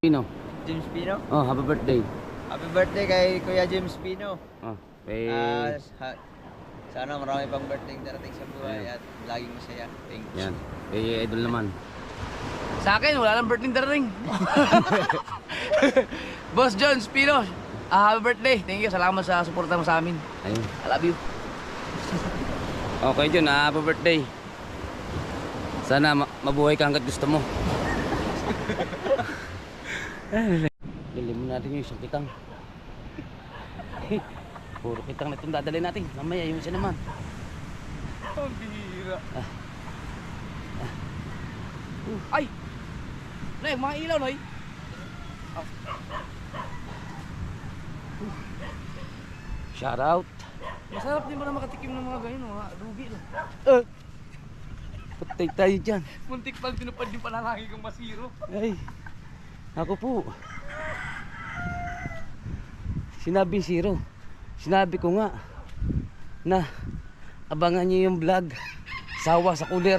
Pino. James Pino. Oh, happy birthday. Happy birthday kay Kuya James Pino. Oh, Sana marami pang birthday darating sa buhay at laging masaya. Thank you. yan. Kay Idol naman. Sa akin, wala nang birthday darating. Boss John Spino, happy birthday. Thank you. Salamat sa suporta mo sa amin. Ayun. I love you. Okay, John, happy birthday. Sana mabuhay ka hanggat gusto mo. Lilim natin yung isang kitang. Puro kitang na itong dadalhin natin. Mamaya yung isa naman. Ang bihira. Ay! Nay, mga ilaw, Nay. Shout out. Masarap din ba na makatikim ng mga ganyan, mga rugi, no? Patay tayo dyan. Muntik pang tinupad yung panalangin kong masiro. Ay, ako po. Sinabi zero. Sinabi ko nga na abangan niyo yung vlog. Sawa sa cooler.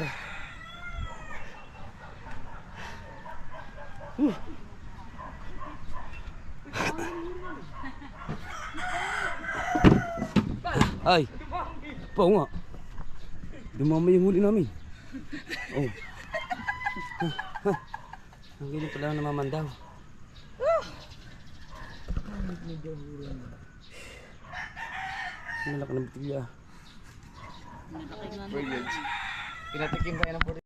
Ay, po nga. Dumamay yung huli namin. Oh. Ang ganyan pala namamandaw. Malaki ng bitilya. Pinatikim tayo ng puri.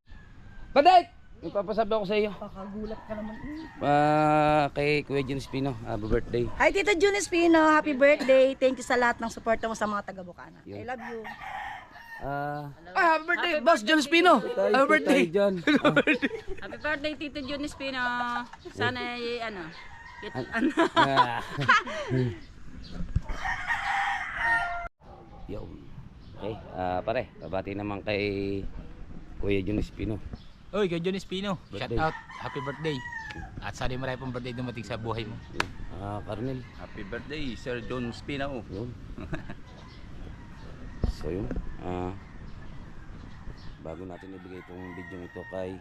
Paday! May papasabi ako sa iyo. Kakagulat ka naman. Kay Kuya Jun Espino, happy birthday. Hi Tito Jun Espino, happy birthday. Thank you sa lahat ng suporta mo sa mga taga Bukana. I love you. Ay, happy birthday, Boss John Spino. Happy birthday. John. Happy birthday, Tito Jun Espino. Sana Yo. Okay, pare, babati naman kay Kuya Jun Espino. Oy, kay John Espino, shout Birthday. out, happy birthday. At sana marami pang birthday dumating sa buhay mo. Carnel. Happy birthday, Sir John Spino. Yun. So yun, bago natin ibigay itong video ito kay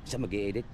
sa mag-i-edit,